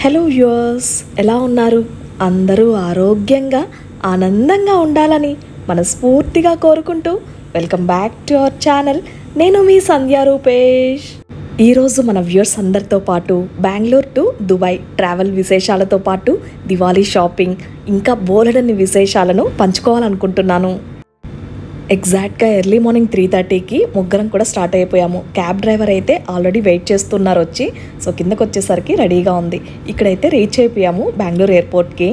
Hello viewers, ఎలా ఉన్నారు? అందరూ ఆరోగ్యంగా ఆనందంగా ఉండాలని మనస్ఫూర్తిగా కోరుకుంటూ welcome back to our channel. నేను మీ సంధ్యా రూపేష్. ఈరోజు మన వ్యూవర్స్ అందరితో పాటు బెంగళూరు టు దుబాయ్ ట్రావెల్ విశేషాలతో పాటు దివాళీ షాపింగ్ ఇంకా బోలెడన్ని విశేషాలను పంచుకోవాలనుకుంటున్నాను. ఎగ్జాక్ట్గా ఎర్లీ మార్నింగ్ 3:30కి ముగ్గురం కూడా స్టార్ట్ అయిపోయాము. క్యాబ్ డ్రైవర్ అయితే ఆల్రెడీ వెయిట్ చేస్తున్నారు వచ్చి. సో కిందకు వచ్చేసరికి రెడీగా ఉంది. ఇక్కడైతే రీచ్ అయిపోయాము బెంగళూరు ఎయిర్పోర్ట్కి.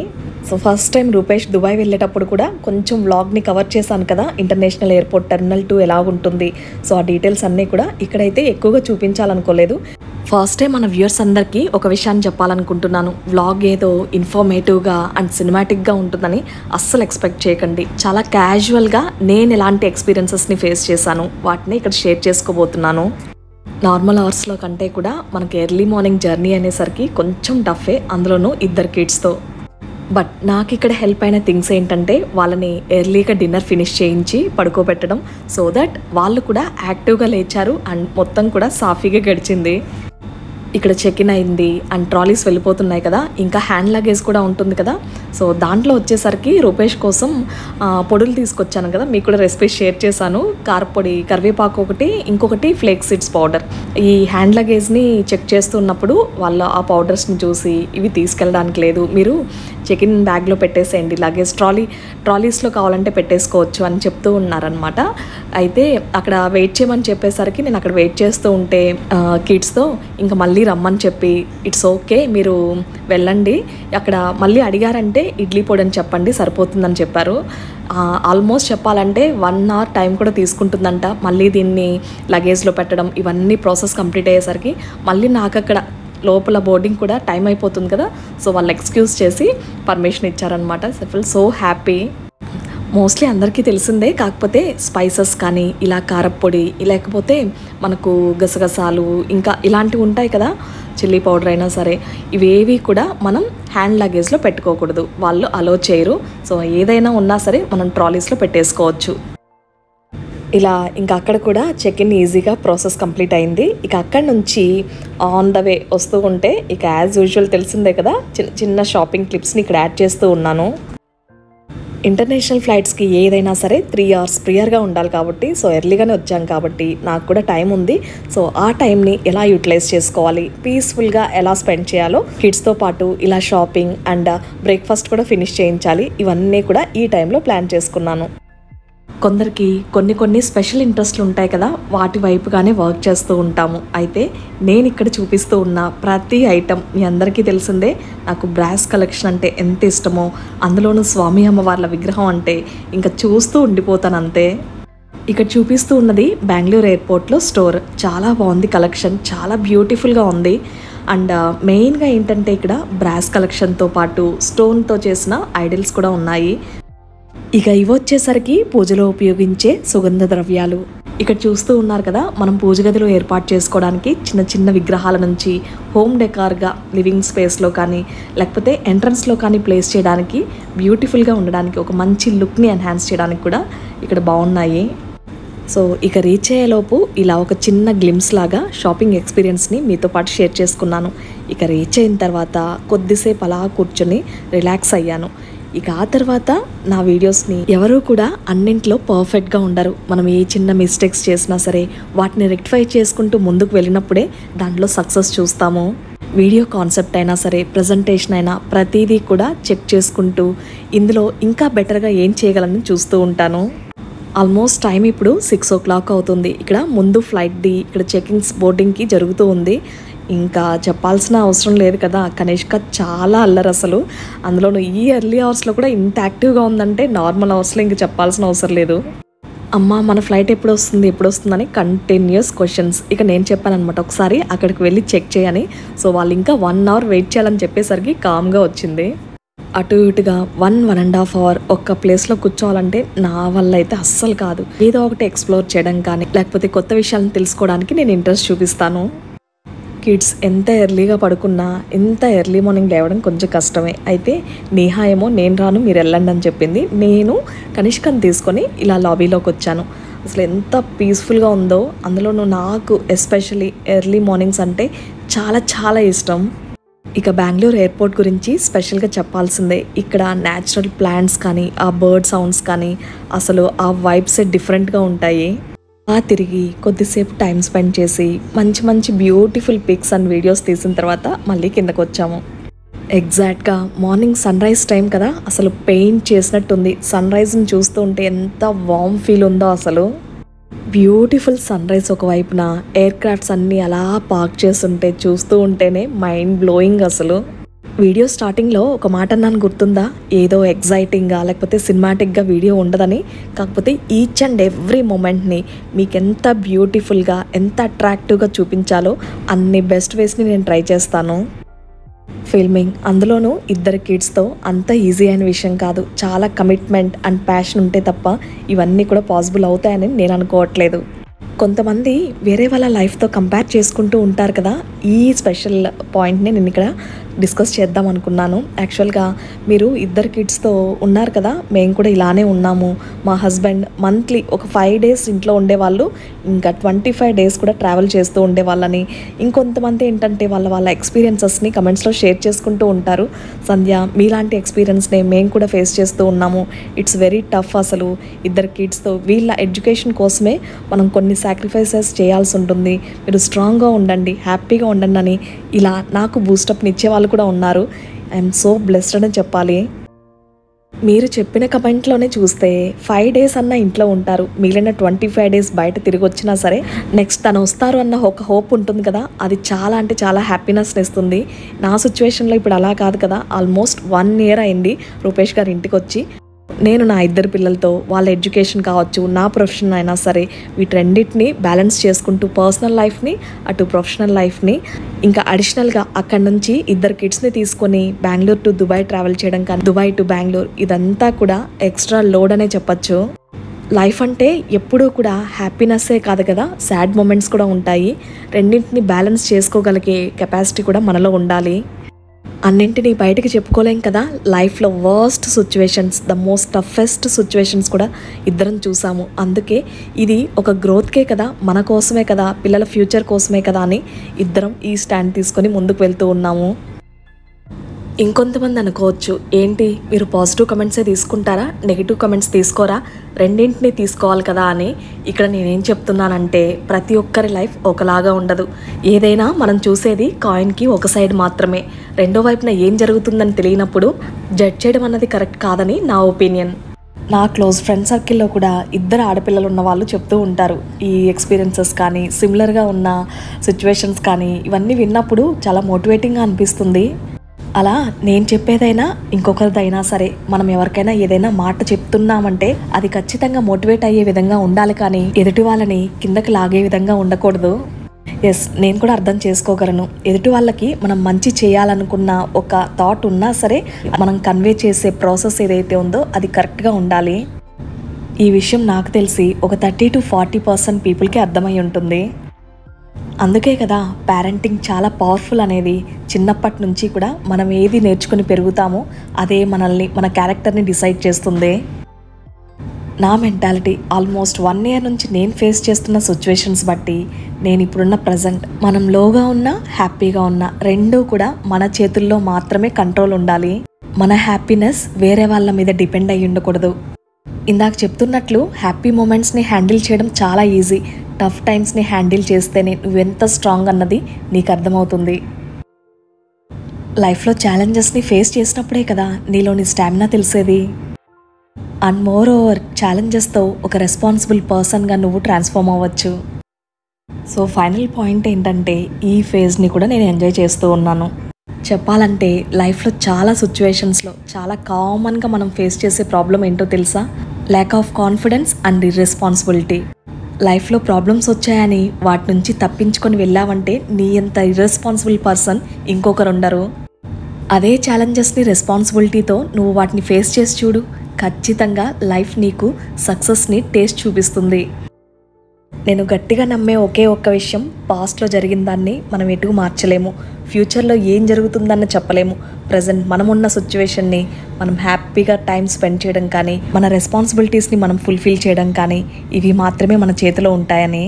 So first time Rupesh Dubai వెళ్ళేటప్పుడు కూడా కొంచెం వ్లాగ్ని కవర్ చేశాను కదా, ఇంటర్నేషనల్ ఎయిర్పోర్ట్ టెర్మినల్ 2 ఎలా ఉంటుంది. సో ఆ డీటెయిల్స్ అన్నీ కూడా ఇక్కడైతే ఎక్కువగా చూపించాలనుకోలేదు. ఫస్ట్ టైం మన వ్యూవర్స్ అందరికీ ఒక విషయాన్ని చెప్పాలనుకుంటున్నాను. వ్లాగ్ ఏదో ఇన్ఫర్మేటివ్గా అండ్ సినిమాటిక్గా ఉంటుందని అస్సలు ఎక్స్పెక్ట్ చేయకండి. చాలా క్యాజువల్గా నేను ఎలాంటి ఎక్స్పీరియన్సెస్ని ఫేస్ చేశాను వాటిని ఇక్కడ షేర్ చేసుకోబోతున్నాను. నార్మల్ అవర్స్లో కంటే కూడా మనకి ఎర్లీ మార్నింగ్ జర్నీ అనేసరికి కొంచెం టఫే, అందులోనూ 2 కిడ్స్తో. బట్ నాకు ఇక్కడ హెల్ప్ అయిన థింగ్స్ ఏంటంటే వాళ్ళని ఎర్లీగా డిన్నర్ ఫినిష్ చేయించి పడుకోబెట్టడం, సో దట్ వాళ్ళు కూడా యాక్టివ్గా లేచారు అండ్ మొత్తం కూడా సాఫీగా గడిచింది. ఇక్కడ చెక్ ఇన్ అయింది అండ్ ట్రాలీస్ వెళ్ళిపోతున్నాయి కదా, ఇంకా హ్యాండ్ లగేజ్ కూడా ఉంటుంది కదా. సో దాంట్లో వచ్చేసరికి రూపేష్ కోసం పొడులు తీసుకొచ్చాను కదా, మీకు కూడా రెసిపీ షేర్ చేశాను. కారపొడి, కరివేపాకు ఒకటి, ఇంకొకటి ఫ్లేక్ సీడ్స్ పౌడర్. ఈ హ్యాండ్ లగేజ్ని చెక్ చేస్తున్నప్పుడు వాళ్ళు ఆ పౌడర్స్ని చూసి ఇవి తీసుకెళ్ళడానికి లేదు, మీరు చెక్ ఇన్ బ్యాగ్లో పెట్టేసేయండి, లగేజ్ ట్రాలీస్లో కావాలంటే పెట్టేసుకోవచ్చు అని చెప్తూ ఉన్నారనమాట. అయితే అక్కడ వెయిట్ చేయమని చెప్పేసరికి నేను అక్కడ వెయిట్ చేస్తూ ఉంటే కిడ్స్తో ఇంకా మళ్ళీ రమ్మని చెప్పి, ఇట్స్ ఓకే మీరు వెళ్ళండి, అక్కడ మళ్ళీ అడిగారంటే ఇడ్లీ పొడి అని చెప్పండి సరిపోతుందని చెప్పారు. ఆల్మోస్ట్ చెప్పాలంటే 1 hour టైం కూడా తీసుకుంటుందంట మళ్ళీ దీన్ని లగేజ్లో పెట్టడం. ఇవన్నీ ప్రాసెస్ కంప్లీట్ అయ్యేసరికి మళ్ళీ నాకు అక్కడ లోపల బోర్డింగ్ కూడా టైం అయిపోతుంది కదా. సో వాళ్ళు ఎక్స్క్యూజ్ చేసి పర్మిషన్ ఇచ్చారనమాట. I feel so happy. Mostly అందరికీ తెలిసిందే, కాకపోతే స్పైసెస్ కానీ ఇలా కారప్పొడి, లేకపోతే మనకు గసగసాలు ఇంకా ఇలాంటివి ఉంటాయి కదా, చిల్లీ పౌడర్ అయినా సరే, ఇవేవి కూడా మనం హ్యాండ్ లగేజ్లో పెట్టుకోకూడదు, వాళ్ళు అలో చేయరు. సో ఏదైనా ఉన్నా సరే మనం ట్రాలీస్లో పెట్టేసుకోవచ్చు. ఇలా ఇంకా అక్కడ కూడా చెక్ ఇన్ ఈజీగా ప్రాసెస్ కంప్లీట్ అయింది. ఇక అక్కడి నుంచి ఆన్ ద వే వస్తూ ఉంటే ఇక యాజ్ యూజువల్ తెలిసిందే కదా, చిన్న చిన్న షాపింగ్ క్లిప్స్ని ఇక్కడ యాడ్ చేస్తూ ఉన్నాను. ఇంటర్నేషనల్ ఫ్లైట్స్కి ఏదైనా సరే 3 hours ప్రియర్గా ఉండాలి కాబట్టి, సో ఎర్లీగానే వచ్చాం కాబట్టి నాకు కూడా టైం ఉంది. సో ఆ టైంని ఎలా యూటిలైజ్ చేసుకోవాలి, పీస్ఫుల్గా ఎలా స్పెండ్ చేయాలో, కిడ్స్తో పాటు ఇలా షాపింగ్ అండ్ బ్రేక్ఫాస్ట్ కూడా ఫినిష్ చేయించాలి, ఇవన్నీ కూడా ఈ టైంలో ప్లాన్ చేసుకున్నాను. కొందరికి కొన్ని స్పెషల్ ఇంట్రెస్ట్లు ఉంటాయి కదా, వాటి వైపుగానే వర్క్ చేస్తూ ఉంటాము. అయితే నేను ఇక్కడ చూపిస్తూ ఉన్న ప్రతి ఐటెం మీ అందరికీ తెలిసిందే, నాకు బ్రాస్ కలెక్షన్ అంటే ఎంత ఇష్టమో, అందులోనూ స్వామి అమ్మవార్ల విగ్రహం అంటే ఇంకా చూస్తూ ఉండిపోతాను అంతే. ఇక్కడ చూపిస్తూ ఉన్నది బెంగళూరు ఎయిర్పోర్ట్లో స్టోర్. చాలా బాగుంది కలెక్షన్, చాలా బ్యూటిఫుల్గా ఉంది. అండ్ మెయిన్గా ఏంటంటే ఇక్కడ బ్రాస్ కలెక్షన్తో పాటు స్టోన్తో చేసిన ఐడల్స్ కూడా ఉన్నాయి. ఇక ఇవి వచ్చేసరికి పూజలో ఉపయోగించే సుగంధ ద్రవ్యాలు. ఇక్కడ చూస్తూ ఉన్నారు కదా, మనం పూజ గదిలో ఏర్పాటు చేసుకోవడానికి చిన్న చిన్న విగ్రహాల నుంచి హోమ్ డెకార్గా లివింగ్ స్పేస్లో కానీ లేకపోతే ఎంట్రన్స్లో కానీ ప్లేస్ చేయడానికి, బ్యూటిఫుల్గా ఉండడానికి, ఒక మంచి లుక్ని ఎన్హాన్స్ చేయడానికి కూడా ఇక్కడ బాగున్నాయి. సో ఇక రీచ్ అయ్యేలోపు ఇలా ఒక చిన్న గ్లిమ్స్ లాగా షాపింగ్ ఎక్స్పీరియన్స్ని మీతో పాటు షేర్ చేసుకున్నాను. ఇక రీచ్ అయిన తర్వాత కొద్దిసేపు అలా కూర్చొని రిలాక్స్ అయ్యాను. ఇక ఆ తర్వాత నా వీడియోస్ని ఎవరూ కూడా అన్నింట్లో పర్ఫెక్ట్గా ఉండరు. మనం ఏ చిన్న మిస్టేక్స్ చేసినా సరే వాటిని రెక్టిఫై చేసుకుంటూ ముందుకు వెళ్ళినప్పుడే దాంట్లో సక్సెస్ చూస్తాము. వీడియో కాన్సెప్ట్ అయినా సరే, ప్రజెంటేషన్ అయినా ప్రతిదీ కూడా చెక్ చేసుకుంటూ ఇందులో ఇంకా బెటర్గా ఏం చేయగలని చూస్తూ ఉంటాను. ఆల్మోస్ట్ టైం ఇప్పుడు 6 o'clock అవుతుంది. ఇక్కడ ముందు ఫ్లైట్ది ఇక్కడ చెకింగ్స్ బోర్డింగ్కి జరుగుతూ ఉంది. ఇంకా చెప్పాల్సిన అవసరం లేదు కదా, కనిష్క చాలా అల్లరి అసలు. అందులోనూ ఈ ఎర్లీ అవర్స్లో కూడా ఇంత యాక్టివ్గా ఉందంటే నార్మల్ అవర్స్లో ఇంక చెప్పాల్సిన అవసరం లేదు. అమ్మ మన ఫ్లైట్ ఎప్పుడు వస్తుందని కంటిన్యూస్ క్వశ్చన్స్. ఇక నేను చెప్పాను అనమాట, ఒకసారి అక్కడికి వెళ్ళి చెక్ చేయని. సో వాళ్ళు ఇంకా 1 hour వెయిట్ చేయాలని చెప్పేసరికి కామ్గా వచ్చింది. అటు ఇటుగా 1.5 hour ఒక్క ప్లేస్లో కూర్చోవాలంటే నా వల్ల అయితే అస్సలు కాదు. ఏదో ఒకటి ఎక్స్ప్లోర్ చేయడం కానీ లేకపోతే కొత్త విషయాలను తెలుసుకోవడానికి నేను ఇంట్రెస్ట్ చూపిస్తాను. కిడ్స్ ఎంత ఎర్లీగా పడుకున్నా ఎంత ఎర్లీ మార్నింగ్ లేవడం కొంచెం కష్టమే. అయితే నేహా ఏమో నేను రాను మీరు వెళ్ళండి అని చెప్పింది. నేను కనిష్కని తీసుకొని ఇలా లాబీలోకి వచ్చాను. అసలు ఎంత పీస్ఫుల్గా ఉందో, అందులోనూ నాకు ఎస్పెషల్లీ ఎర్లీ మార్నింగ్స్ అంటే చాలా చాలా ఇష్టం. ఇక బెంగళూరు ఎయిర్పోర్ట్ గురించి స్పెషల్గా చెప్పాల్సిందే. ఇక్కడ న్యాచురల్ ప్లాంట్స్ కానీ ఆ బర్డ్ సౌండ్స్ కానీ అసలు ఆ వైబ్సే డిఫరెంట్గా ఉంటాయి. తిరిగి కొద్దిసేపు టైం స్పెండ్ చేసి మంచి మంచి బ్యూటిఫుల్ పిక్స్ అండ్ వీడియోస్ తీసిన తర్వాత మళ్ళీ కిందకు వచ్చాము. ఎగ్జాక్ట్గా మార్నింగ్ సన్ రైజ్ టైం కదా, అసలు పెయింట్ చేసినట్టుంది. సన్ రైజ్ని చూస్తూ ఉంటే ఎంత వార్మ్ ఫీల్ ఉందో అసలు. బ్యూటిఫుల్ సన్ రైజ్ ఒకవైపున ఎయిర్ క్రాఫ్ట్స్ అన్నీ అలా పార్క్ చేస్తుంటే చూస్తూ ఉంటేనే మైండ్ బ్లోయింగ్ అసలు. వీడియో స్టార్టింగ్లో ఒక మాట అన్నాను గుర్తుందా, ఏదో ఎగ్జైటింగ్గా లేకపోతే సినిమాటిక్గా వీడియో ఉండదని. కాకపోతే ఈచ్ అండ్ ఎవ్రీ మూమెంట్ని మీకు ఎంత బ్యూటిఫుల్గా ఎంత అట్రాక్టివ్గా చూపించాలో అన్ని బెస్ట్ వేస్ని నేను ట్రై చేస్తాను. ఫిల్మింగ్ అందులోనూ 2 కిడ్స్తో అంత ఈజీ అయిన విషయం కాదు. చాలా కమిట్మెంట్ అండ్ ప్యాషన్ ఉంటే తప్ప ఇవన్నీ కూడా పాసిబుల్ అవుతాయని నేను అనుకోవట్లేదు. కొంతమంది వేరే వాళ్ళ లైఫ్తో కంపేర్ చేసుకుంటూ ఉంటారు కదా, ఈ స్పెషల్ పాయింట్ని నేను ఇక్కడ డిస్కస్ చేద్దాం అనుకున్నాను. యాక్చువల్గా మీరు 2 కిడ్స్తో ఉన్నారు కదా, మేము కూడా ఇలానే ఉన్నాము. మా హస్బెండ్ మంత్లీ ఒక 5 డేస్ ఇంట్లో ఉండేవాళ్ళు, ఇంకా 25 డేస్ కూడా ట్రావెల్ చేస్తూ ఉండేవాళ్ళని. ఇంకొంతమంది ఏంటంటే వాళ్ళ ఎక్స్పీరియన్సెస్ని కమెంట్స్లో షేర్ చేసుకుంటూ ఉంటారు. సంధ్య, మీలాంటి ఎక్స్పీరియన్స్ని మేము కూడా ఫేస్ చేస్తూ ఉన్నాము. ఇట్స్ వెరీ టఫ్ అసలు 2 కిడ్స్తో. వీళ్ళ ఎడ్యుకేషన్ కోసమే మనం కొన్ని సాక్రిఫైసెస్ చేయాల్సి ఉంటుంది. మీరు స్ట్రాంగ్గా ఉండండి, హ్యాపీగా ఉండండి అని ఇలా నాకు బూస్టప్ని ఇచ్చే వాళ్ళు కూడా ఉన్నారు. ఐఎమ్ సో బ్లెస్డ్ అని చెప్పాలి. మీరు చెప్పిన కమెంట్లోనే చూస్తే 5 డేస్ అన్న ఇంట్లో ఉంటారు, మిగిలిన 25 డేస్ బయట తిరిగి వచ్చినా సరే నెక్స్ట్ తను వస్తారు అన్న ఒక హోప్ ఉంటుంది కదా, అది చాలా అంటే చాలా హ్యాపీనెస్ని ఇస్తుంది. నా సిచ్యువేషన్లో ఇప్పుడు అలా కాదు కదా, ఆల్మోస్ట్ 1 ఇయర్ అయింది రూపేష్ గారి ఇంటికి వచ్చి. నేను నా 2 పిల్లలతో వాళ్ళ ఎడ్యుకేషన్ కావచ్చు, నా ప్రొఫెషన్ అయినా సరే వీటన్నిటిని బ్యాలెన్స్ చేసుకుంటూ పర్సనల్ లైఫ్ని అటు ప్రొఫెషనల్ లైఫ్ని ఇంకా అడిషనల్గా అక్కడి నుంచి 2 కిడ్స్ని తీసుకొని బెంగళూరు టు దుబాయ్ ట్రావెల్ చేయడం కానీ దుబాయ్ టు బెంగళూరు ఇదంతా కూడా ఎక్స్ట్రా లోడ్ అనే చెప్పచ్చు. లైఫ్ అంటే ఎప్పుడూ కూడా హ్యాపీనెస్సే కాదు కదా, సాడ్ మూమెంట్స్ కూడా ఉంటాయి. రెండింటిని బ్యాలెన్స్ చేసుకోగలిగే కెపాసిటీ కూడా మనలో ఉండాలి. అన్నింటినీ బయటకు చెప్పుకోలేం కదా. లైఫ్లో worst situations, the most toughest situations కూడా ఇద్దరం చూసాము. అందుకే ఇది ఒక గ్రోత్కే కదా, మన కోసమే కదా, పిల్లల ఫ్యూచర్ కోసమే కదా అని ఇద్దరం ఈ స్టాండ్ తీసుకొని ముందుకు వెళ్తూ ఉన్నాము. ఇంకొంతమంది అనుకోవచ్చు, ఏంటి మీరు పాజిటివ్ కమెంట్సే తీసుకుంటారా, నెగిటివ్ కమెంట్స్ తీసుకోరా, రెండింటినీ తీసుకోవాలి కదా అని. ఇక్కడ నేనేం చెప్తున్నానంటే ప్రతి ఒక్కరి లైఫ్ ఒకలాగా ఉండదు. ఏదైనా మనం చూసేది కాయిన్కి ఒక సైడ్ మాత్రమే. రెండో వైపున ఏం జరుగుతుందని తెలియనప్పుడు జడ్జ్ చేయడం అన్నది కరెక్ట్ కాదని నా ఒపీనియన్. నా క్లోజ్ ఫ్రెండ్ సర్కిల్లో కూడా 2 ఆడపిల్లలు ఉన్న వాళ్ళు చెప్తూ ఉంటారు. ఈ ఎక్స్పీరియన్సెస్ కానీ సిమిలర్గా ఉన్న సిచ్యువేషన్స్ కానీ ఇవన్నీ విన్నప్పుడు చాలా మోటివేటింగ్గా అనిపిస్తుంది. అలా నేను చెప్పేదైనా ఇంకొకరిదైనా సరే మనం ఎవరికైనా ఏదైనా మాట చెప్తున్నామంటే అది ఖచ్చితంగా మోటివేట్ అయ్యే విధంగా ఉండాలి, కానీ ఎదుటి వాళ్ళని కిందకి లాగే విధంగా ఉండకూడదు. ఎస్, నేను కూడా అర్థం చేసుకోగలను. ఎదుటి వాళ్ళకి మనం మంచి చేయాలనుకున్న ఒక థాట్ ఉన్నా సరే మనం కన్వే చేసే ప్రాసెస్ ఏదైతే ఉందో అది కరెక్ట్గా ఉండాలి. ఈ విషయం నాకు తెలిసి ఒక 30 to 40% పీపుల్కి అర్థమై ఉంటుంది. అందుకే కదా పేరెంటింగ్ చాలా పవర్ఫుల్ అనేది. చిన్నప్పటి నుంచి కూడా మనం ఏది నేర్చుకుని పెరుగుతామో అదే మనల్ని, మన క్యారెక్టర్ని డిసైడ్ చేస్తుంది. నా మెంటాలిటీ ఆల్మోస్ట్ 1 ఇయర్ నుంచి నేను ఫేస్ చేస్తున్న సిచ్యువేషన్స్ బట్టి నేను ఇప్పుడున్న ప్రజెంట్ మనం లోగా ఉన్నా హ్యాపీగా ఉన్నా రెండూ కూడా మన చేతుల్లో మాత్రమే కంట్రోల్ ఉండాలి. మన హ్యాపీనెస్ వేరే వాళ్ళ మీద డిపెండ్ అయ్యి ఉండకూడదు. ఇందాక చెప్తున్నట్లు హ్యాపీ మూమెంట్స్ని హ్యాండిల్ చేయడం చాలా ఈజీ, టఫ్ టైమ్స్ని హ్యాండిల్ చేస్తేనే నువ్వెంత స్ట్రాంగ్ అన్నది నీకు అర్థమవుతుంది. లైఫ్లో ఛాలెంజెస్ని ఫేస్ చేసినప్పుడే కదా నీలోని స్టామినా తెలిసేది. అండ్ మోర్ ఓవర్ ఛాలెంజెస్తో ఒక రెస్పాన్సిబుల్ పర్సన్గా నువ్వు ట్రాన్స్ఫార్మ్ అవ్వచ్చు. సో ఫైనల్ పాయింట్ ఏంటంటే ఈ ఫేజ్ని కూడా నేను ఎంజాయ్ చేస్తూ ఉన్నాను. చెప్పాలంటే లైఫ్లో చాలా సిచ్యువేషన్స్లో చాలా కామన్గా మనం ఫేస్ చేసే ప్రాబ్లం ఏంటో తెలుసా? Lack of confidence and irresponsibility. లైఫ్లో ప్రాబ్లమ్స్ వచ్చాయని వాటి నుంచి తప్పించుకొని వెళ్ళావంటే నీ అంత ఇర్రెస్పాన్సిబుల్ పర్సన్ ఇంకొకరు ఉండరు. అదే ఛాలెంజెస్ని రెస్పాన్సిబిలిటీతో నువ్వు వాటిని ఫేస్ చేసి చూడు, ఖచ్చితంగా లైఫ్ నీకు సక్సెస్ని టేస్ట్ చూపిస్తుంది. నేను గట్టిగా నమ్మే ఒకే ఒక్క విషయం, పాస్ట్లో జరిగిన దాన్ని మనం ఎటు మార్చలేము, ఫ్యూచర్లో ఏం జరుగుతుందన్న చెప్పలేము. ప్రజెంట్ మనమున్న సిచ్యువేషన్ని మనం హ్యాపీగా టైం స్పెండ్ చేయడం కానీ మన రెస్పాన్సిబిలిటీస్ని మనం ఫుల్ఫిల్ చేయడం కానీ ఇవి మాత్రమే మన చేతిలో ఉంటాయని.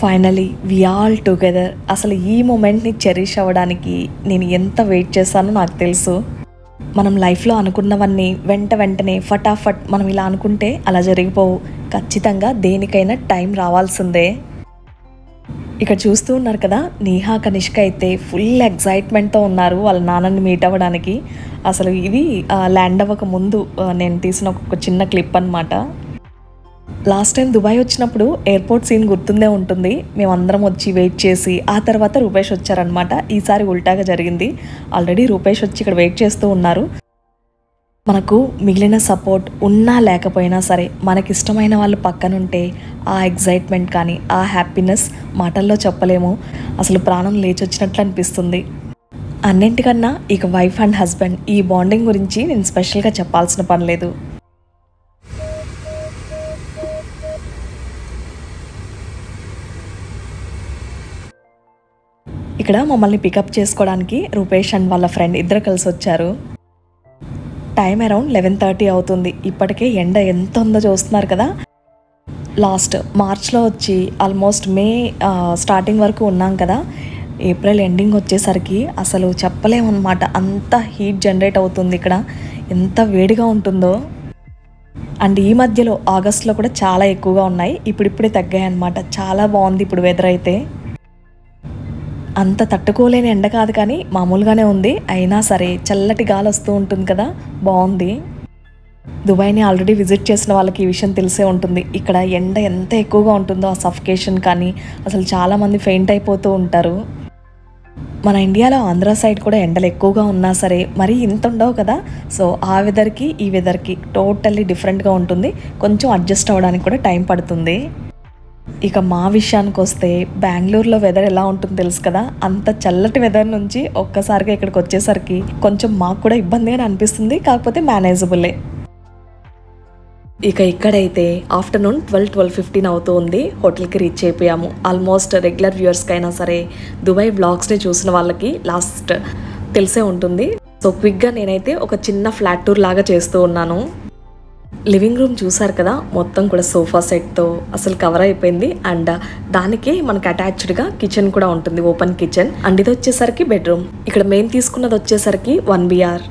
Finally we all together. అసలు ఈ మూమెంట్ని చెరిష్ అవ్వడానికి నేను ఎంత వెయిట్ చేశానో నాకు తెలుసు. మనం లైఫ్లో అనుకున్నవన్నీ వెంటనే ఫటాఫట్ మనం ఇలా అనుకుంటే అలా జరిగిపోవు. ఖచ్చితంగా దేనికైనా టైం రావాల్సిందే. ఇక్కడ చూస్తూ ఉన్నారు కదా, నేహా కనిష్క అయితే ఫుల్ ఎగ్జైట్మెంట్తో ఉన్నారు వాళ్ళ నాన్నని మీట్ అవ్వడానికి. అసలు ఇది ల్యాండ్ అవ్వక ముందు నేను తీసిన ఒక చిన్న క్లిప్ అనమాట. లాస్ట్ టైం దుబాయ్ వచ్చినప్పుడు ఎయిర్పోర్ట్ సీన్ గుర్తుందే ఉంటుంది. మేమందరం వచ్చి వెయిట్ చేసి ఆ తర్వాత రూపేష్ వచ్చారనమాట. ఈసారి ఉల్టాగా జరిగింది. ఆల్రెడీ రూపేష్ వచ్చి ఇక్కడ వెయిట్ చేస్తూ ఉన్నారు. మనకు మిగిలిన సపోర్ట్ ఉన్నా లేకపోయినా సరే మనకిష్టమైన వాళ్ళు పక్కనుంటే ఆ ఎగ్జైట్మెంట్ కానీ ఆ హ్యాపీనెస్ మాటల్లో చెప్పలేము. అసలు ప్రాణం లేచొచ్చినట్లు అనిపిస్తుంది. అన్నింటికన్నా ఇక వైఫ్ అండ్ హస్బెండ్ ఈ బాండింగ్ గురించి నేను స్పెషల్గా చెప్పాల్సిన పని లేదు. ఇక్కడ మమ్మల్ని పికప్ చేసుకోవడానికి రూపేష్ అండ్ వాళ్ళ ఫ్రెండ్ ఇద్దరు కలిసి వచ్చారు. టైం అరౌండ్ 11:30 అవుతుంది. ఇప్పటికే ఎండ ఎంత ఉందో చూస్తున్నారు కదా. లాస్ట్ మార్చ్లో వచ్చి ఆల్మోస్ట్ మే స్టార్టింగ్ వరకు ఉన్నాం కదా. ఏప్రిల్ ఎండింగ్ వచ్చేసరికి అసలు చెప్పలేమన్నమాట. అంత హీట్ జనరేట్ అవుతుంది ఇక్కడ. ఎంత వేడిగా ఉంటుందో. అండ్ ఈ మధ్యలో ఆగస్ట్లో కూడా చాలా ఎక్కువగా ఉన్నాయి. ఇప్పుడిప్పుడే తగ్గాయి అన్నమాట. చాలా బాగుంది ఇప్పుడు వెదర్ అయితే. అంత తట్టుకోలేని ఎండ కాదు కానీ మామూలుగానే ఉంది. అయినా సరే చల్లటి గాలి వస్తూ ఉంటుంది కదా, బాగుంది. దుబాయ్ని ఆల్రెడీ విజిట్ చేసిన వాళ్ళకి ఈ విషయం తెలిసే ఉంటుంది. ఇక్కడ ఎండ ఎంత ఎక్కువగా ఉంటుందో, ఆ సఫికేషన్ కానీ అసలు చాలామంది ఫెయింట్ అయిపోతూ ఉంటారు. మన ఇండియాలో ఆంధ్ర సైడ్ కూడా ఎండలు ఎక్కువగా ఉన్నా సరే మరీ ఇంత ఉండవు కదా. సో ఆ వెదర్కి ఈ వెదర్కి టోటల్లీ డిఫరెంట్గా ఉంటుంది. కొంచెం అడ్జస్ట్ అవ్వడానికి కూడా టైం పడుతుంది. ఇక మా విషయానికి వస్తే బెంగళూరులో వెదర్ ఎలా ఉంటుందో తెలుసు కదా. అంత చల్లటి వెదర్ నుంచి ఒక్కసారిగా ఇక్కడికి వచ్చేసరికి కొంచెం మాకు కూడా ఇబ్బందిగానే అనిపిస్తుంది. కాకపోతే మేనేజబులే. ఇక ఇక్కడైతే ఆఫ్టర్నూన్ 12:15 అవుతూ ఉంది. హోటల్కి రీచ్ అయిపోయాము. ఆల్మోస్ట్ రెగ్యులర్ వ్యూవర్స్కి అయినా సరే దుబాయ్ బ్లాగ్స్ని చూసిన వాళ్ళకి లాస్ట్ తెలిసే ఉంటుంది. సో క్విక్గా నేనైతే ఒక చిన్న ఫ్లాట్ టూర్ లాగా చేస్తూ ఉన్నాను. లివింగ్ రూమ్ చూసారు కదా, మొత్తం కూడా సోఫా సెట్తో అసలు కవర్ అయిపోయింది. అండ్ దానికి మనకు అటాచ్డ్గా కిచెన్ కూడా ఉంటుంది, ఓపెన్ కిచెన్. అండ్ ఇది వచ్చేసరికి బెడ్రూమ్. ఇక్కడ మేము తీసుకున్నది వచ్చేసరికి 1 BR.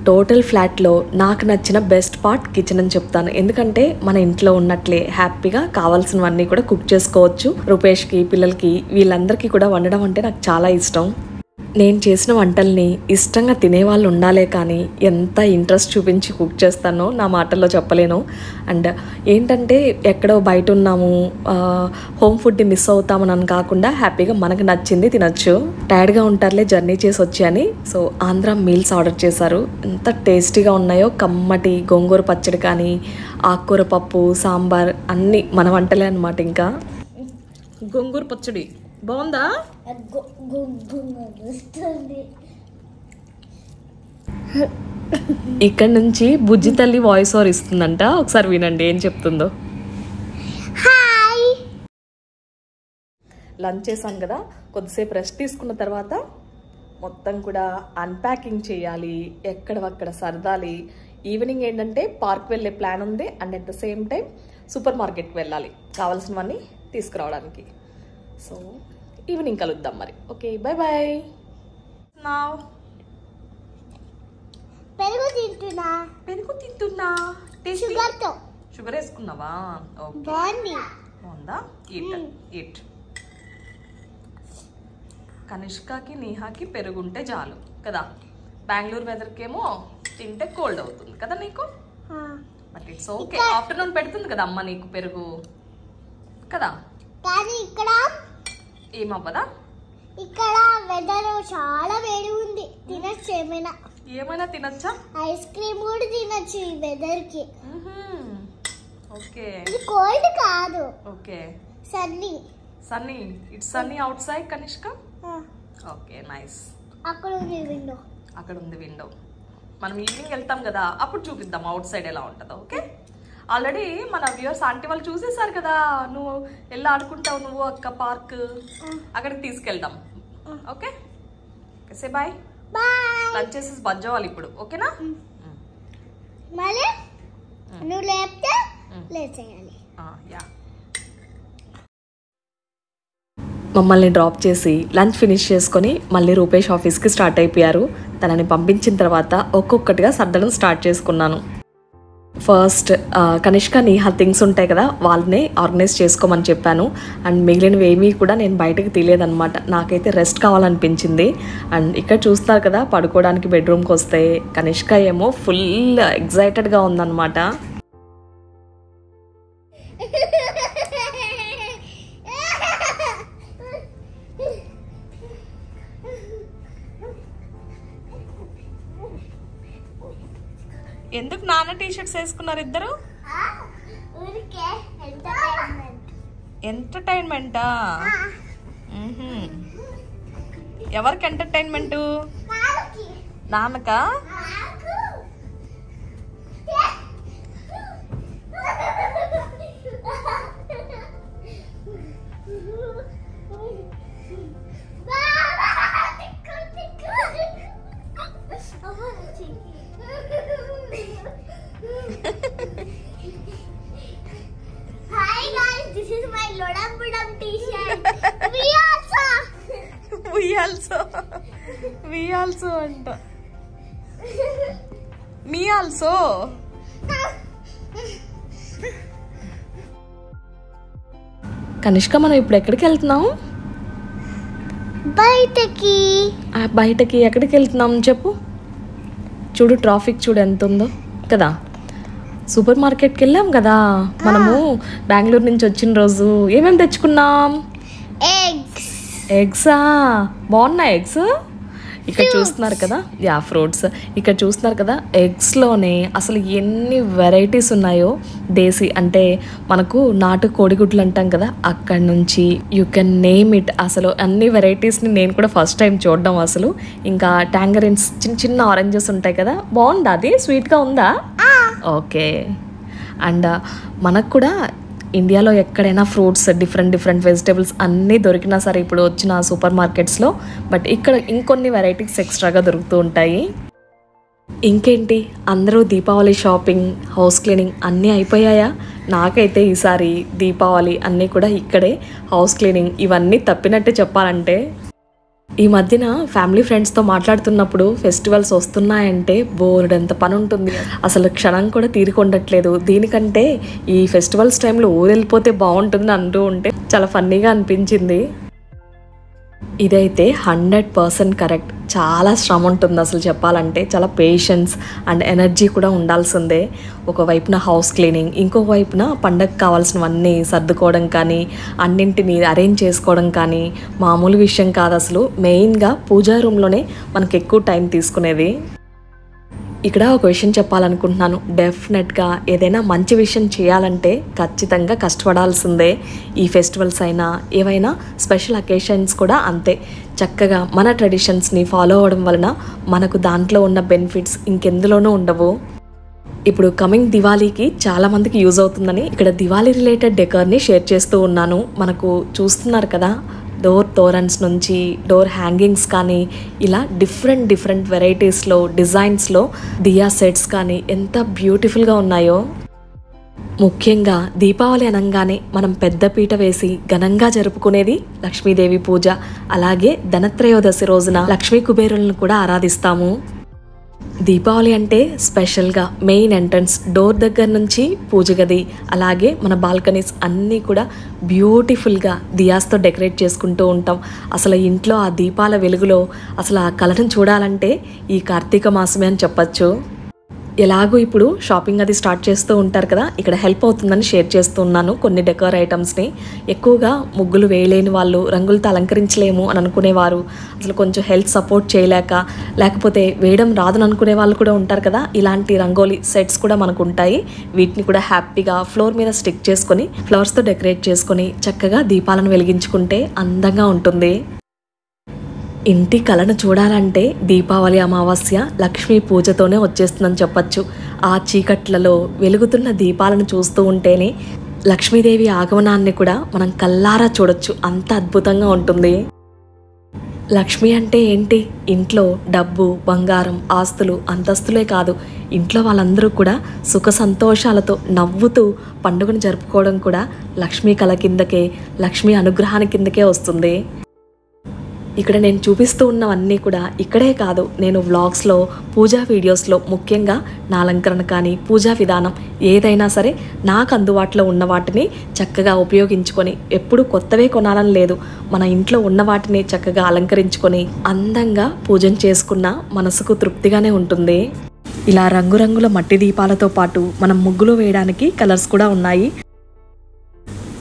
టోటల్ ఫ్లాట్లో నాకు నచ్చిన బెస్ట్ పార్ట్ కిచెన్ అని చెప్తాను. ఎందుకంటే మన ఇంట్లో ఉన్నట్లే హ్యాపీగా కావాల్సినవన్నీ కూడా కుక్ చేసుకోవచ్చు. రూపేష్కి, పిల్లలకి, వీళ్ళందరికీ కూడా వండడం అంటే నాకు చాలా ఇష్టం. నేను చేసిన వంటల్ని ఇష్టంగా తినేవాళ్ళు ఉండాలే కానీ ఎంత ఇంట్రెస్ట్ చూపించి కుక్ చేస్తానో నా మాటల్లో చెప్పలేను. అండ్ ఏంటంటే ఎక్కడో బయట ఉన్నాము, హోమ్ ఫుడ్ని మిస్ అవుతామని కాకుండా హ్యాపీగా మనకు నచ్చింది తినచ్చు. టైర్డ్గా ఉంటారులే జర్నీ చేసి వచ్చి. సో ఆంధ్ర మీల్స్ ఆర్డర్ చేశారు. ఎంత టేస్టీగా ఉన్నాయో. కమ్మటి గోంగూర పచ్చడి కానీ, ఆకుకూర పప్పు, సాంబార్ అన్నీ మన వంటలే అనమాట. ఇంకా గోంగూర పచ్చడి బాగుందా? ఇక్కడ నుంచి బుజ్జి తల్లి వాయిస్ ఓవర్ ఇస్తుందంట. ఒకసారి వినండి ఏం చెప్తుందో. లంచ్ చేశాను కదా, కొద్దిసేపు రెస్ట్ తీసుకున్న తర్వాత మొత్తం కూడా అన్ప్యాకింగ్ చేయాలి, ఎక్కడవక్కడ సర్దాలి. ఈవినింగ్ ఏంటంటే పార్క్ వెళ్ళే ప్లాన్ ఉంది. And at the same time super మార్కెట్కి వెళ్ళాలి కావాల్సినవన్నీ తీసుకురావడానికి. సో ఈవినింగ్ కలుద్దాం మరి. Okay, bye bye. పెరుగు తింటున్నా. షుగర్ వేసుకున్నావా? బాగుందా? ఈట్. కనిష్కకి, నేహాకి పెరుగుంటే చాలు కదా. బెంగళూరు వెదర్కేమో తింటే కోల్డ్ అవుతుంది కదా నీకు. But it's okay. ఆఫ్టర్నూన్ పెడుతుంది కదా అమ్మ నీకు పెరుగు కదా. ఇక్కడ ఏమవ్వదా? ఇక్కడ వెదర్ చాలా వేడి ఉంది. తినచ్చు ఏమైనా తినచ్చా? ఐస్ క్రీమ్ కూడా తినచ్చు ఈ వెదర్ కి. ఓకే, ఇది కోల్డ్ కాదు. Okay, Sunny. It's Sunny out side Kanishka. Okay, nice. అక్కడ ఉంది విండో. మనం ఈవినింగ్ వెళ్తాం కదా, అప్పుడు చూపిద్దాం అవుట్ సైడ్ ఎలా ఉంటుందో. ఓకే, ఆల్రెడీ మన వ్యూవర్స్ ఆంటీ వాళ్ళు చూసేసారు కదా. నువ్వు ఎలా ఆడుకుంటావు నువ్వు అక్క పార్క్, అక్కడికి తీసుకెళ్దాం. Okay, say bye. లంచ్ చేసేసి బజ్జవాలి ఇప్పుడు. ఓకేనా? మళ్ళీ నువ్వు లేపితే లేచేయాలి. యా. మమ్మల్ని డ్రాప్ చేసి లంచ్ ఫినిష్ చేసుకొని మళ్ళీ రూపేష్ ఆఫీస్కి స్టార్ట్ అయిపోయారు. తనని పంపించిన తర్వాత ఒక్కొక్కటిగా సర్దడం స్టార్ట్ చేసుకున్నాను. ఫస్ట్ కనిష్క నీహా థింగ్స్ ఉంటాయి కదా, వాళ్ళని ఆర్గనైజ్ చేసుకోమని చెప్పాను. అండ్ మిగిలినవి ఏమీ కూడా నేను బయటకు తీయలేదన్నమాట. నాకైతే రెస్ట్ కావాలనిపించింది. అండ్ ఇక్కడ చూస్తారు కదా, పడుకోవడానికి బెడ్రూమ్కి వస్తే కనిష్క ఏమో ఫుల్ ఎగ్జైటెడ్గా ఉందన్నమాట. ఎందుకు నాన్న టీషర్ట్స్ వేసుకున్నారు ఇద్దరు? ఎంటర్టైన్మెంటా? ఎవరికి entertainment? నాన్నకా? Hi guys, this is my Lodam Budam t-shirt. We also అంట. Me also. కనిష్క, మనం ఇప్పుడు ఎక్కడికి వెళ్తున్నాం? బయటకి ఎక్కడికి వెళ్తున్నాం చెప్పు. చూడు ట్రాఫిక్ చూడు ఎంత ఉందో కదా. సూపర్ మార్కెట్కి వెళ్ళాం కదా మనము బెంగళూరు నుంచి వచ్చిన రోజు. ఏమేమి తెచ్చుకున్నాం? ఎగ్సా? బాగున్నాయి ఎగ్స్. ఇక్కడ చూస్తున్నారు కదా, యా ఫ్రూట్స్. ఇక్కడ చూస్తున్నారు కదా, ఎగ్స్లోనే అసలు ఎన్ని వెరైటీస్ ఉన్నాయో. దేశీ అంటే మనకు నాటు కోడిగుడ్లు అంటాం కదా, అక్కడి నుంచి యూ కెన్ నేమ్ ఇట్. అసలు అన్ని వెరైటీస్ని నేను కూడా ఫస్ట్ టైం చూడడం అసలు. ఇంకా ట్యాంగరిన్స్, చిన్న చిన్న ఆరెంజెస్ ఉంటాయి కదా, బాగుందా? అది స్వీట్గా ఉందా? ఓకే. అండ్ మనకు కూడా ఇండియాలో ఎక్కడైనా ఫ్రూట్స్, డిఫరెంట్ వెజిటేబుల్స్ అన్నీ దొరికినా సరే ఇప్పుడు వచ్చిన సూపర్ మార్కెట్స్లో, బట్ ఇక్కడ ఇంకొన్ని వెరైటీస్ ఎక్స్ట్రాగా దొరుకుతూ ఉంటాయి. ఇంకేంటి, అందరూ దీపావళి షాపింగ్, హౌస్ క్లీనింగ్ అన్నీ అయిపోయాయా? నాకైతే ఈసారి దీపావళి అన్నీ కూడా ఇక్కడే. హౌస్ క్లీనింగ్ ఇవన్నీ తప్పినట్టే చెప్పాలంటే. ఈ మధ్యన ఫ్యామిలీ ఫ్రెండ్స్తో మాట్లాడుతున్నప్పుడు ఫెస్టివల్స్ వస్తున్నాయంటే బోర్డంత పని ఉంటుంది. అసలు క్షణం కూడా తీరికొండట్లేదు. దీనికంటే ఈ ఫెస్టివల్స్ టైంలో ఊరు వెళ్ళిపోతే బాగుంటుంది అంటూ ఉంటే చాలా ఫన్నీగా అనిపించింది. ఇదైతే 100% కరెక్ట్. చాలా శ్రమ ఉంటుంది అసలు చెప్పాలంటే. చాలా పేషెన్స్ అండ్ ఎనర్జీ కూడా ఉండాల్సిందే. ఒకవైపున హౌస్ క్లీనింగ్, ఇంకొక వైపున పండగకు కావాల్సినవన్నీ సర్దుకోవడం కానీ, అన్నింటినీ అరేంజ్ చేసుకోవడం కానీ మామూలు విషయం కాదు అసలు. మెయిన్గా పూజా రూమ్లోనే మనకు ఎక్కువ టైం తీసుకునేది. ఇక్కడ ఒక విషయం చెప్పాలనుకుంటున్నాను. డెఫినెట్గా ఏదైనా మంచి విషయం చేయాలంటే ఖచ్చితంగా కష్టపడాల్సిందే. ఈ ఫెస్టివల్స్ అయినా ఏవైనా స్పెషల్ అకేషన్స్ కూడా అంతే. చక్కగా మన ట్రెడిషన్స్ని ఫాలో అవ్వడం వలన మనకు దాంట్లో ఉన్న బెనిఫిట్స్ ఇంకెందులోనూ ఉండవు. ఇప్పుడు కమింగ్ దివాళీకి చాలామందికి యూజ్ అవుతుందని ఇక్కడ దివాళీ రిలేటెడ్ డెకర్ని షేర్ చేస్తూ ఉన్నాను. మనకు చూస్తున్నారు కదా, డోర్ తోరన్స్ నుంచి డోర్ హ్యాంగింగ్స్ కానీ ఇలా డిఫరెంట్ వెరైటీస్లో, డిజైన్స్లో దియా సెట్స్ కానీ ఎంత బ్యూటిఫుల్గా ఉన్నాయో. ముఖ్యంగా దీపావళి అనగానే మనం పెద్ద పీట వేసి ఘనంగా జరుపుకునేది లక్ష్మీదేవి పూజ. అలాగే ధనత్రయోదశి రోజున లక్ష్మీ కుబేరులను కూడా ఆరాధిస్తాము. దీపావళి అంటే స్పెషల్గా మెయిన్ ఎంట్రన్స్ డోర్ దగ్గర నుంచి పూజ గది, అలాగే మన బాల్కనీస్ అన్నీ కూడా బ్యూటిఫుల్గా దియాస్తో డెకరేట్ చేసుకుంటూ ఉంటాం. అసలు ఇంట్లో ఆ దీపాల వెలుగులో అసలు ఆ కళను చూడాలంటే ఈ కార్తీక మాసమే అని చెప్పచ్చు. ఎలాగో ఇప్పుడు షాపింగ్ అది స్టార్ట్ చేస్తూ ఉంటారు కదా, ఇక్కడ హెల్ప్ అవుతుందని షేర్ చేస్తున్నాను కొన్ని డెకర్ ఐటమ్స్ని. ఎక్కువగా ముగ్గులు వేయలేని వాళ్ళు, రంగులతో అలంకరించలేము అని అనుకునేవారు, అసలు కొంచెం హెల్త్ సపోర్ట్ చేయలేక, లేకపోతే వేయడం రాదని అనుకునే వాళ్ళు కూడా ఉంటారు కదా, ఇలాంటి రంగోలీ సెట్స్ కూడా మనకు ఉంటాయి. వీటిని కూడా హ్యాపీగా ఫ్లోర్ మీద స్టిక్ చేసుకొని ఫ్లవర్స్తో డెకరేట్ చేసుకొని చక్కగా దీపాలను వెలిగించుకుంటే అందంగా ఉంటుంది. ఇంటి కళను చూడాలంటే దీపావళి అమావాస్య లక్ష్మీ పూజతోనే వచ్చేస్తుందని చెప్పచ్చు. ఆ చీకట్లలో వెలుగుతున్న దీపాలను చూస్తూ ఉంటేనే లక్ష్మీదేవి ఆగమనాన్ని కూడా మనం కల్లారా చూడొచ్చు. అంత అద్భుతంగా ఉంటుంది. లక్ష్మి అంటే ఏంటి? ఇంట్లో డబ్బు, బంగారం, ఆస్తులు, అంతస్తులే కాదు, ఇంట్లో వాళ్ళందరూ కూడా సుఖ సంతోషాలతో నవ్వుతూ పండుగను జరుపుకోవడం కూడా లక్ష్మీ కళ కిందకే, లక్ష్మీ అనుగ్రహాని కిందకే వస్తుంది. ఇక్కడ నేను చూపిస్తూ ఉన్నవన్నీ కూడా ఇక్కడే కాదు, నేను వ్లాగ్స్లో, పూజా వీడియోస్లో ముఖ్యంగా నా అలంకరణ కానీ పూజా విధానం ఏదైనా సరే నాకు అందుబాటులో ఉన్న వాటిని చక్కగా ఉపయోగించుకొని, ఎప్పుడు కొత్తవే కొనాలని లేదు, మన ఇంట్లో ఉన్న వాటిని చక్కగా అలంకరించుకొని అందంగా పూజను చేసుకున్న మనసుకు తృప్తిగానే ఉంటుంది. ఇలా రంగురంగుల మట్టి దీపాలతో పాటు మనం ముగ్గులు వేయడానికి కలర్స్ కూడా ఉన్నాయి.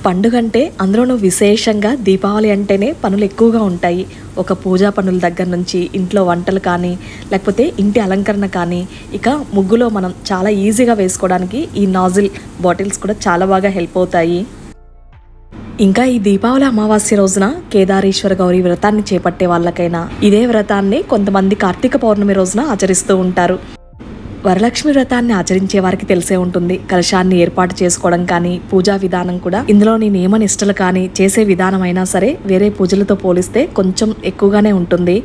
పండుగంటే అందులోనూ విశేషంగా దీపావళి అంటేనే పనులు ఎక్కువగా ఉంటాయి. ఒక పూజా పనుల దగ్గర నుంచి ఇంట్లో వంటలు కానీ, లేకపోతే ఇంటి అలంకరణ కానీ, ఇక ముగ్గులో మనం చాలా ఈజీగా వేసుకోవడానికి ఈ నాజిల్ బాటిల్స్ కూడా చాలా బాగా హెల్ప్ అవుతాయి. ఇంకా ఈ దీపావళి అమావాస్య రోజున కేదారేశ్వర గౌరీ వ్రతాన్ని చేపట్టే వాళ్ళకైనా ఇదే వ్రతాన్ని కొంతమంది కార్తీక పౌర్ణమి రోజున ఆచరిస్తూ ఉంటారు. వరలక్ష్మి వ్రతాన్ని ఆచరించే వారికి తెలిసే ఉంటుంది. కలశాన్ని ఏర్పాటు చేసుకోవడం కానీ, పూజా విధానం కూడా ఇందులోని నియమ నిష్టలు కానీ, చేసే విధానం అయినా సరే వేరే పూజలతో పోలిస్తే కొంచెం ఎక్కువగానే ఉంటుంది.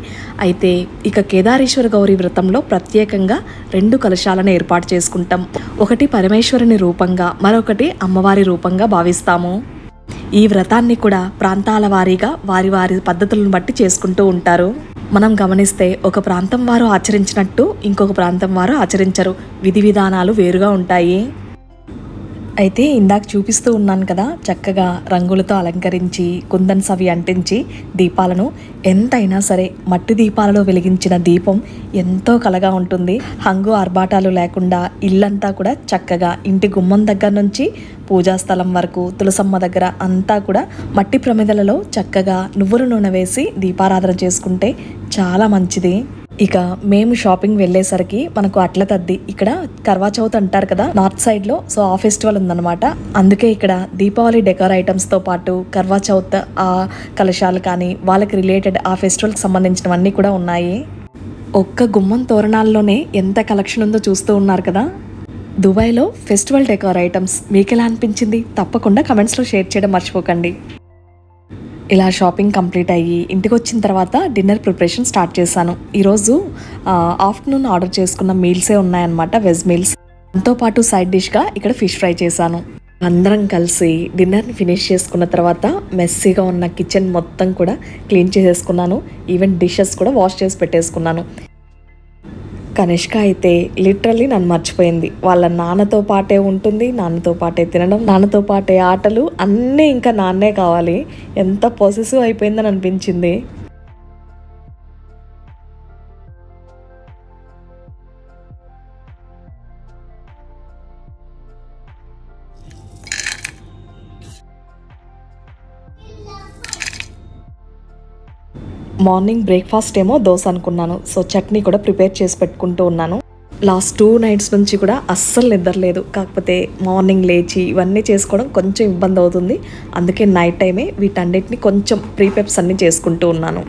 అయితే ఇక కేదారేశ్వర గౌరీ వ్రతంలో ప్రత్యేకంగా 2 కలశాలను ఏర్పాటు చేసుకుంటాం. ఒకటి పరమేశ్వరుని రూపంగా, మరొకటి అమ్మవారి రూపంగా భావిస్తాము. ఈ వ్రతాన్ని కూడా ప్రాంతాల వారీగా వారి వారి పద్ధతులను బట్టి చేసుకుంటూ ఉంటారు. మనం గమనిస్తే ఒక ప్రాంతం వారు ఆచరించినట్టు ఇంకొక ప్రాంతం వారు ఆచరించరు, విధి విధానాలు వేరుగా ఉంటాయి. అయితే ఇందాక చూపిస్తూ ఉన్నాను కదా, చక్కగా రంగులతో అలంకరించి కుందన్స్ అవి అంటించి దీపాలను, ఎంతైనా సరే మట్టి దీపాలలో వెలిగించిన దీపం ఎంతో కలగా ఉంటుంది. హంగు ఆర్భాటాలు లేకుండా ఇల్లంతా కూడా చక్కగా, ఇంటి గుమ్మం దగ్గర నుంచి పూజా స్థలం వరకు, తులసమ్మ దగ్గర అంతా కూడా మట్టి ప్రమిదలలో చక్కగా నువ్వుల నూనె వేసి దీపారాధన చేసుకుంటే చాలా మంచిది. ఇక మేము షాపింగ్ వెళ్ళేసరికి మనకు అట్ల తద్ది, ఇక్కడ కర్వా చౌత్ అంటారు కదా నార్త్ సైడ్ లో, సో ఆ ఫెస్టివల్ ఉందన్నమాట. అందుకే ఇక్కడ దీపావళి డెకర్ ఐటమ్స్ తో పాటు కర్వా చౌత్ ఆ కలశాలు కానీ, వాళ్ళకి రిలేటెడ్ ఆ ఫెస్టివల్కి సంబంధించినవన్నీ కూడా ఉన్నాయి. ఒక్క గుమ్మం తోరణాల్లోనే ఎంత కలెక్షన్ ఉందో చూస్తూ ఉన్నారు కదా. దుబాయ్లో ఫెస్టివల్ డెకర్ ఐటమ్స్ మీకు ఎలా అనిపించింది? తప్పకుండా కమెంట్స్లో షేర్ చేయడం మర్చిపోకండి. ఇలా షాపింగ్ కంప్లీట్ అయ్యి ఇంటికి వచ్చిన తర్వాత డిన్నర్ ప్రిపరేషన్ స్టార్ట్ చేశాను. ఈరోజు ఆఫ్టర్నూన్ ఆర్డర్ చేసుకున్న మీల్సే ఉన్నాయన్నమాట, వెజ్ మీల్స్. దాంతోపాటు సైడ్ డిష్గా ఇక్కడ ఫిష్ ఫ్రై చేశాను. అందరం కలిసి డిన్నర్ని ఫినిష్ చేసుకున్న తర్వాత మెస్సీగా ఉన్న కిచెన్ మొత్తం కూడా క్లీన్ చేసేసుకున్నాను. ఈవెన్ డిషెస్ కూడా వాష్ చేసి పెట్టేసుకున్నాను. కనిష్క అయితే లిటరల్లీ నన్ను మర్చిపోయింది. వాళ్ళ నాన్నతో పాటే ఉంటుంది, నాన్నతో పాటే తినడం, నాన్నతో పాటే ఆటలు, అన్నీ ఇంకా నాన్నే కావాలి. ఎంత పొసెసివ్ అయిపోయిందని అనిపించింది. మార్నింగ్ బ్రేక్ఫాస్ట్ ఏమో దోశ అనుకున్నాను, సో చట్నీ కూడా ప్రిపేర్ చేసి పెట్టుకుంటూ ఉన్నాను. లాస్ట్ 2 nights నుంచి కూడా అస్సలు నిద్రలేదు. కాకపోతే మార్నింగ్ లేచి ఇవన్నీ చేసుకోవడం కొంచెం ఇబ్బంది అవుతుంది. అందుకే నైట్ టైమే వీటన్నిటిని కొంచెం ప్రీపెప్స్ అన్నీ చేసుకుంటూ ఉన్నాను.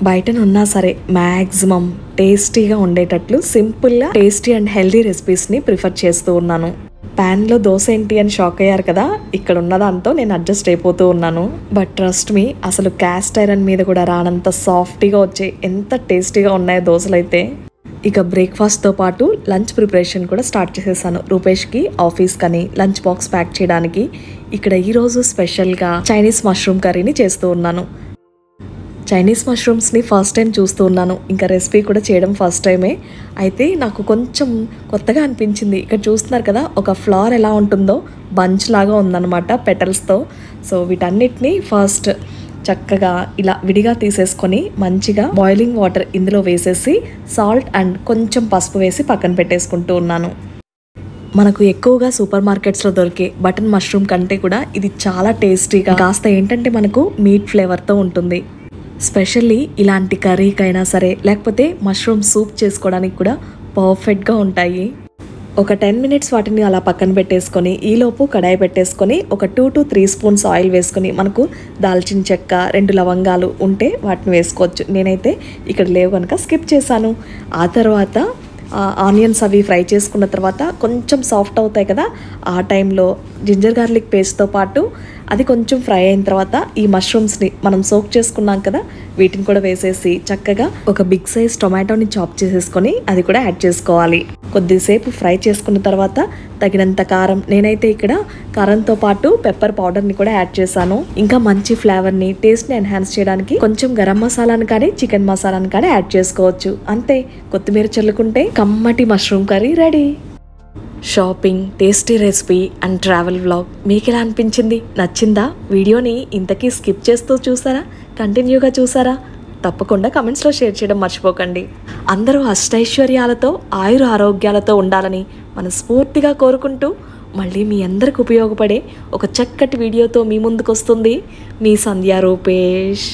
బయటనున్నా సరే మ్యాక్సిమం టేస్టీగా ఉండేటట్లు సింపుల్గా టేస్టీ అండ్ హెల్దీ రెసిపీస్ని ప్రిఫర్ చేస్తూ ఉన్నాను. ప్యాన్లో దోశ ఏంటి అని షాక్ అయ్యారు కదా, ఇక్కడ ఉన్న దాంతో నేను అడ్జస్ట్ అయిపోతూ ఉన్నాను. బట్ ట్రస్ట్ మీ, అసలు క్యాస్ట్ ఐరన్ మీద కూడా రానంత సాఫ్ట్గా వచ్చే ఎంత టేస్టీగా ఉన్నాయో దోశలు అయితే. ఇక బ్రేక్ఫాస్ట్తో పాటు లంచ్ ప్రిపరేషన్ కూడా స్టార్ట్ చేసేసాను. రూపేష్కి ఆఫీస్ కని లంచ్ బాక్స్ ప్యాక్ చేయడానికి ఇక్కడ ఈరోజు స్పెషల్గా చైనీస్ మష్రూమ్ కర్రీని చేస్తూ ఉన్నాను. చైనీస్ మష్రూమ్స్ని ఫస్ట్ టైం చూస్తూ ఉన్నాను, ఇంకా రెసిపీ కూడా చేయడం ఫస్ట్ టైమే. అయితే నాకు కొంచెం కొత్తగా అనిపించింది. ఇక్కడ చూస్తున్నారు కదా, ఒక ఫ్లవర్ ఎలా ఉంటుందో బంచ్ లాగా ఉందన్నమాట పెటల్స్తో. సో వీటన్నిటిని ఫస్ట్ చక్కగా ఇలా విడిగా తీసేసుకొని మంచిగా బాయిలింగ్ వాటర్ ఇందులో వేసేసి సాల్ట్ అండ్ కొంచెం పసుపు వేసి పక్కన పెట్టేసుకుంటూ ఉన్నాను. మనకు ఎక్కువగా సూపర్ మార్కెట్స్లో దొరికే బటన్ మష్రూమ్ కంటే కూడా ఇది చాలా టేస్టీగా, కాస్త ఏంటంటే మనకు మీట్ ఫ్లేవర్తో ఉంటుంది. స్పెషల్లీ ఇలాంటి కర్రీకైనా సరే, లేకపోతే మష్రూమ్ సూప్ చేసుకోవడానికి కూడా పర్ఫెక్ట్గా ఉంటాయి. ఒక 10 minutes వాటిని అలా పక్కన పెట్టేసుకొని ఈలోపు కడాయి పెట్టేసుకొని ఒక 2 to 3 spoons ఆయిల్ వేసుకొని, మనకు దాల్చిన చెక్క 2 లవంగాలు ఉంటే వాటిని వేసుకోవచ్చు. నేనైతే ఇక్కడ లేవు కనుక స్కిప్ చేశాను. ఆ తర్వాత ఆనియన్స్ అవి ఫ్రై చేసుకున్న తర్వాత కొంచెం సాఫ్ట్ అవుతాయి కదా, ఆ టైంలో జింజర్ గార్లిక్ పేస్ట్తో పాటు అది కొంచెం ఫ్రై అయిన తర్వాత ఈ మష్రూమ్స్ని మనం సోక్ చేసుకున్నాం కదా, వీటిని కూడా వేసేసి చక్కగా ఒక బిగ్ సైజ్ టొమాటోని చాప్ చేసేసుకొని అది కూడా యాడ్ చేసుకోవాలి. కొద్దిసేపు ఫ్రై చేసుకున్న తర్వాత తగినంత కారం, నేనైతే ఇక్కడ కారంతో పాటు పెప్పర్ పౌడర్ని కూడా యాడ్ చేశాను. ఇంకా మంచి ఫ్లేవర్ని, టేస్ట్ని ఎన్హాన్స్ చేయడానికి కొంచెం గరం మసాలాను కానీ చికెన్ మసాలాను కానీ యాడ్ చేసుకోవచ్చు. అంతే, కొత్తిమీర చల్లుకుంటే కమ్మటి mushroom curry ready. Shopping, tasty recipe and travel vlog మీకు ఎలా అనిపించింది? నచ్చిందా? వీడియోని ఇంతకీ స్కిప్ చేస్తూ చూసారా, కంటిన్యూగా చూసారా? తప్పకుండా కమెంట్స్లో షేర్ చేయడం మర్చిపోకండి. అందరూ అష్టైశ్వర్యాలతో ఆయుర ఆరోగ్యాలతో ఉండాలని మనస్ఫూర్తిగా కోరుకుంటూ మళ్ళీ మీ అందరికి ఉపయోగపడే ఒక చక్కటి వీడియోతో మీ ముందుకు వస్తుంది మీ సంధ్యా రూపేష్.